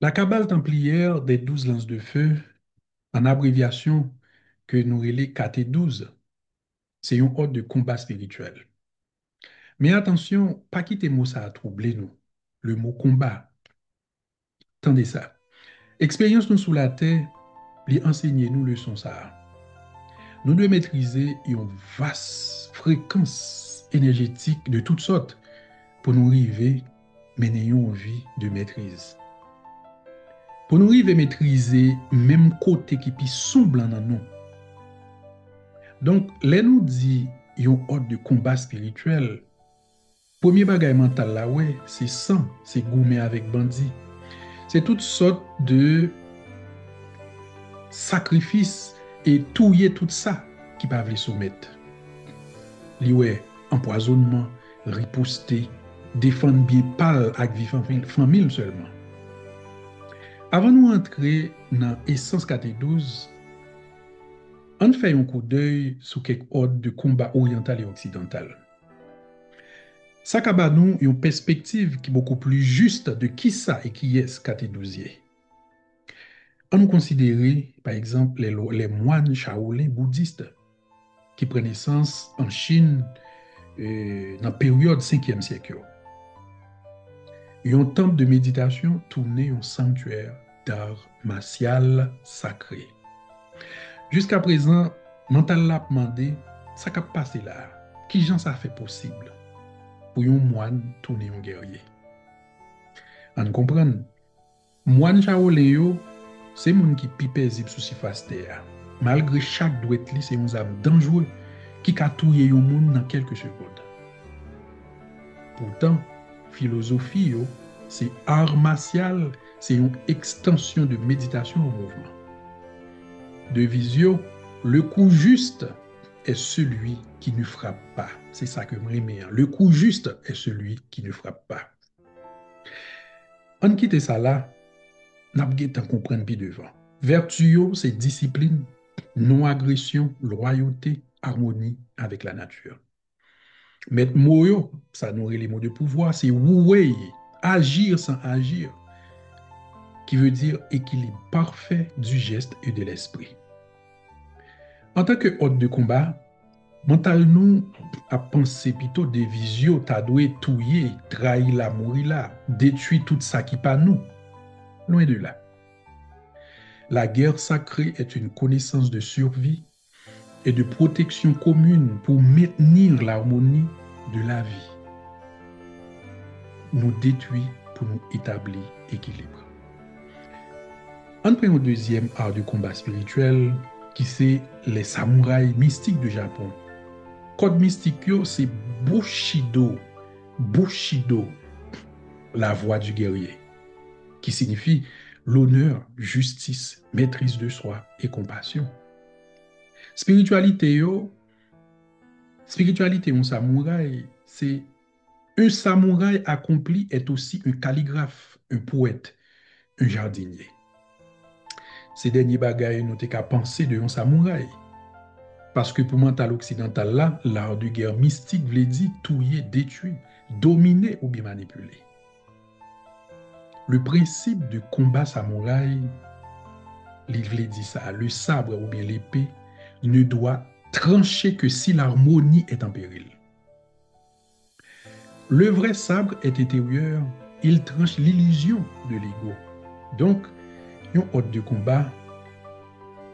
La cabale templière des 12 lances de feu, en abréviation que nous relais KT12, c'est un ordre de combat spirituel. Mais attention, pas quitter mot ça a troublé nous. Le mot combat, tendez ça. Expérience nous sous la terre, lui enseigner nous leçon ça. Nous devons maîtriser une vaste fréquence énergétique de toutes sortes pour nous arriver mener une vie de maîtrise. Pour nous arriver à maîtriser même côté qui puis sombre dans nous. Donc, là nous dit un ordre de combat spirituel. Premier bagage mental là, ouais, c'est sang, c'est gourmet avec bandit. C'est toutes sortes de sacrifices et touiller tout ça qui peuvent les soumettre. Li ouais, empoisonnement, riposter, défendre bien pâle avec vivant famille seulement. Avant de nous entrer dans l'essence KT12, on fait un coup d'œil sur quelques ordres de combat oriental et occidental. Ça a nous une perspective qui est beaucoup plus juste de qui ça et qui est ce KT12. On nous considère, par exemple, les moines Shaolin bouddhistes qui prennent naissance en Chine dans la période 5e siècle. Un temple de méditation tourné en sanctuaire d'art martial sacré. Jusqu'à présent, mental l'a demandé, ça qu'a passé là, qui gens ça fait possible pour un moine tourner un guerrier. On comprend, moine Shaolin yo, c'est moun qui pi paisible sous surface terre. Malgré chaque douette li, c'est un âme dangereux qui ka touye yon moun dans quelques secondes. Pourtant, philosophie yo, c'est art martial, c'est une extension de méditation au mouvement. De visio, le coup juste est celui qui ne frappe pas. C'est ça que je Le coup juste est celui qui ne frappe pas. On quitte ça là, n'a pas comprendre bien devant. Vertu, c'est discipline, non-agression, loyauté, harmonie avec la nature. Mais moyo, ça nourrit les mots de pouvoir, c'est woué, agir sans agir, qui veut dire équilibre parfait du geste et de l'esprit. En tant que hôte de combat, mental nous a pensé plutôt des visio, t'as doué touiller, trahir la mourir là, détruire tout ça qui pas nous. Loin de là. La guerre sacrée est une connaissance de survie et de protection commune pour maintenir l'harmonie de la vie. Nous détruit pour nous établir équilibre. On prend un deuxième art du combat spirituel qui c'est les samouraïs mystiques du Japon. Code mystique, c'est Bushido. Bushido, la voie du guerrier, qui signifie l'honneur, justice, maîtrise de soi et compassion. Spiritualité, un samouraï, c'est un samouraï accompli est aussi un calligraphe, un poète, un jardinier. Ces derniers bagailles, nous t'es qu'à penser de un samouraï. Parce que pour mental occidental là, l'art de guerre mystique veut dire touiller, détruire, dominer ou bien manipuler. Le principe de combat samouraï, il veut dire ça, le sabre ou bien l'épée ne doit trancher que si l'harmonie est en péril. Le vrai sabre est intérieur, il tranche l'illusion de l'ego. Donc, un hôte de combat,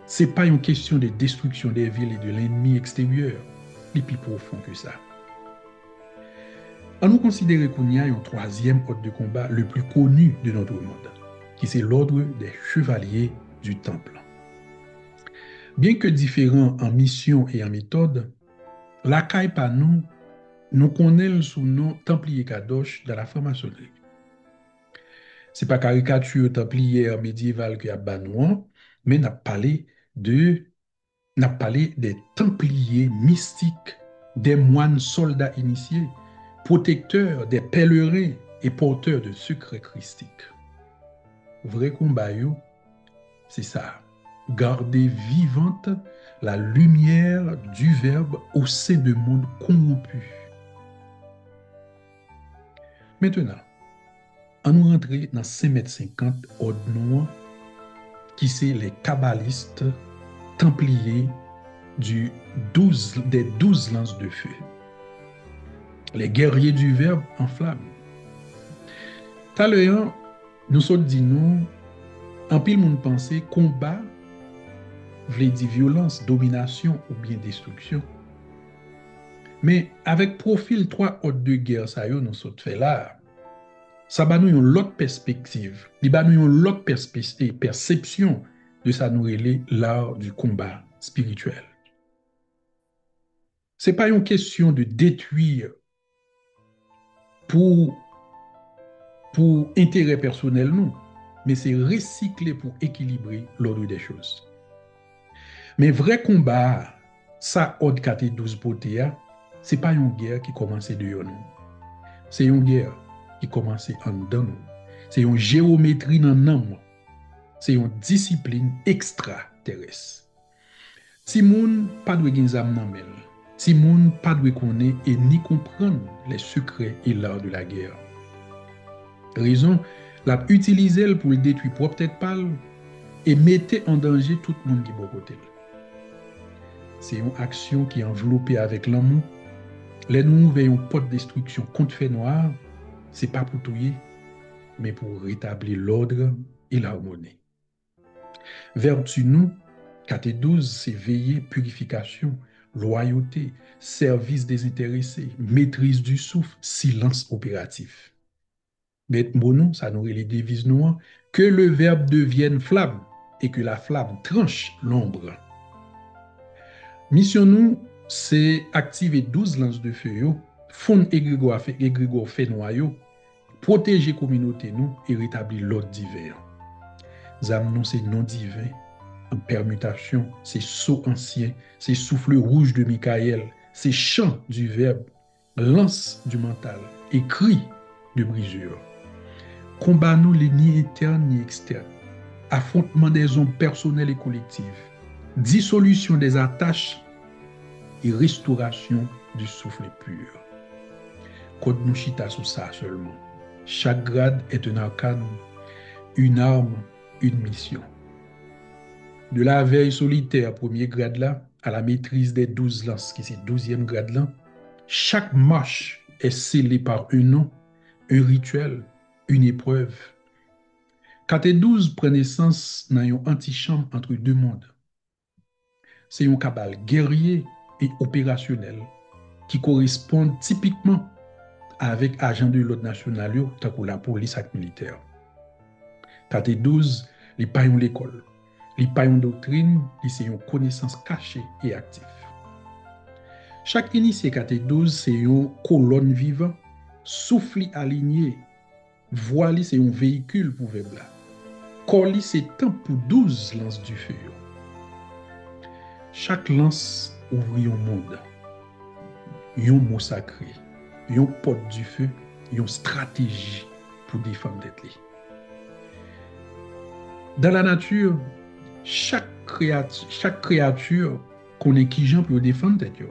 ce n'est pas une question de destruction des villes et de l'ennemi extérieur, il est plus profond que ça. On nous considère qu'il y a un troisième hôte de combat le plus connu de notre monde, qui c'est l'ordre des chevaliers du temple. Bien que différents en mission et en méthode, la caille par nous connaissons sous nom Templier Kadosh dans la franc-maçonnerie. Ce n'est pas caricature templière médiévale qui a banouan, mais n'a parlé des Templiers mystiques, des moines soldats initiés, protecteurs des pèlerins et porteurs de secrets christiques. Vrai combat, c'est ça. Garder vivante la lumière du Verbe au sein de monde corrompu. Maintenant, On nous rentre dans 5,50 m ordre noir qui c'est les kabbalistes templiers des 12 lances de feu. Les guerriers du verbe en flamme. Tout à l'heure, nous sommes dit nous, en pile monde pensé, combat, voulait dire violence, domination ou bien destruction. Mais avec profil 3 ordres de guerre, ça y est, nous sommes fait là. Ça va nous une l'autre perspective, il va nous une l'autre perception de ça nous relève l'art du combat spirituel. C'est pas une question de détruire pour intérêt personnel, non, mais c'est recycler pour équilibrer l'ordre des choses. Mais vrai combat, ça, ordre 12 poté, c'est pas une guerre qui commence de nous. C'est une guerre qui commence en dedans nous. C'est une géométrie dans nous. C'est une discipline extraterrestre. Si moun pas de gen zam nan mel, si moun pas de connaître et ni comprendre les secrets et l'art de la guerre. Raison, l'a utiliser pour le détruire propre tête pâle et mettre en danger tout le monde qui est côté. C'est une action qui est enveloppée avec l'amour. Les nous veillons pas de destruction contre fait noir, c'est pas pour tuer, mais pour rétablir l'ordre et l'harmonie. Vertu nous, 12, c'est veiller, purification, loyauté, service désintéressé, maîtrise du souffle, silence opératif. Mais bon, ça nous les devises noires, que le verbe devienne flamme et que la flamme tranche l'ombre. Mission nous, c'est activer 12 lances de feu, fondre égrégore fait noyau, protéger communauté nous et rétablir l'ordre divin. Zam nous, c'est non divin, en permutation, c'est sceau ancien, c'est souffle rouge de Michael, c'est chant du verbe, lance du mental, et cri de brisure. Combat nous les ni internes ni externes, affrontement des hommes personnels et collectifs, dissolution des attaches et restauration du souffle pur. Code nous chita sous ça seulement. Chaque grade est un arcane, une arme, une mission. De la veille solitaire, premier grade là, à la maîtrise des 12 lances, qui c'est 12e grade là, chaque marche est scellée par un nom, un rituel, une épreuve. KT12 prend naissance dans une antichambre entre deux mondes. C'est un cabal guerrier et opérationnel qui correspond typiquement avec agents de l'ordre national, tant que la police et militaire. KT12, les paillons l'école. Les paillons doctrine, c'est une connaissance cachée et active. Chaque initié KT12, c'est une colonne vivante, souffle aligné, voile, c'est un véhicule pour vebla. Corli, c'est temps pour 12 lances du feu. Chaque lance ouvre un monde, un mot sacré, un porte du feu, une stratégie pour défendre d'être. Dans la nature, chaque créature connaît qui gens pour défendre tête yo.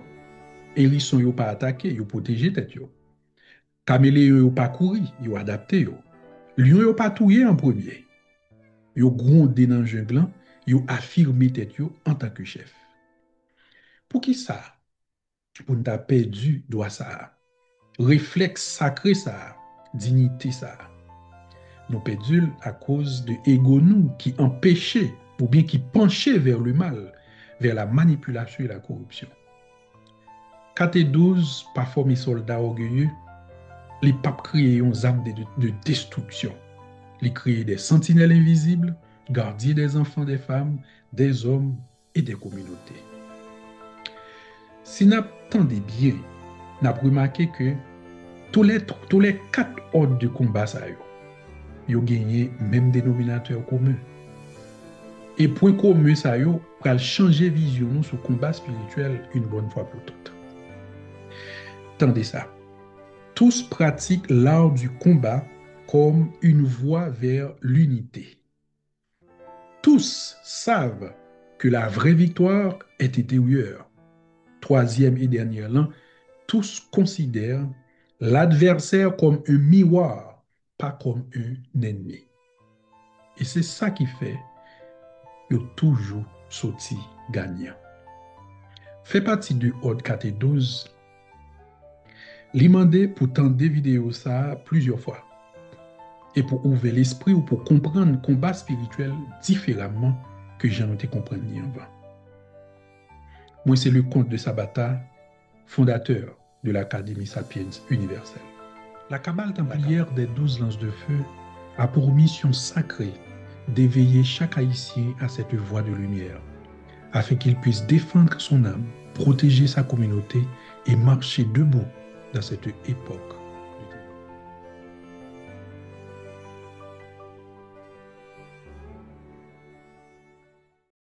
Hérisson yo pas attaquer, yo protéger tête yo. Caméléon yo pas courir, yo adapter yo. Lion yo pas touyer en premier. Yo gronder dans jungle, yo affirmer tête yo en tant que chef. Pour qui ça? Pour nous perdu droit ça. Réflexe sacré ça, dignité ça. Nous perdu à cause de ego nous qui empêchait ou bien qui penchait vers le mal, vers la manipulation et la corruption. KT12, parfois mes soldats orgueilleux, les papes créaient une arme de destruction. Ils créaient des sentinelles invisibles, gardiens des enfants, des femmes, des hommes et des communautés. Si nous attendons bien, nous avons remarqué que tous les 4 ordres de combat, ils ont gagné même dénominateur commun. Et point commun, ça y pour changer vision sur le combat spirituel une bonne fois pour toutes. Tendez ça. Tous pratiquent l'art du combat comme une voie vers l'unité. Tous savent que la vraie victoire est intérieure. Troisième et dernière là, tous considèrent l'adversaire comme un miroir pas comme un ennemi. Et c'est ça qui fait que toujours sorti gagnant. Fait partie du Horde 412, li mandé pour tendre des vidéos ça plusieurs fois. Et pour ouvrir l'esprit ou pour comprendre le combat spirituel différemment que j'en ai compris avant. Moi, c'est le comte de Sabata, fondateur de l'Académie Sapiens universelle. La Kabbale templière des 12 lances de feu a pour mission sacrée d'éveiller chaque haïtien à cette voie de lumière, afin qu'il puisse défendre son âme, protéger sa communauté et marcher debout dans cette époque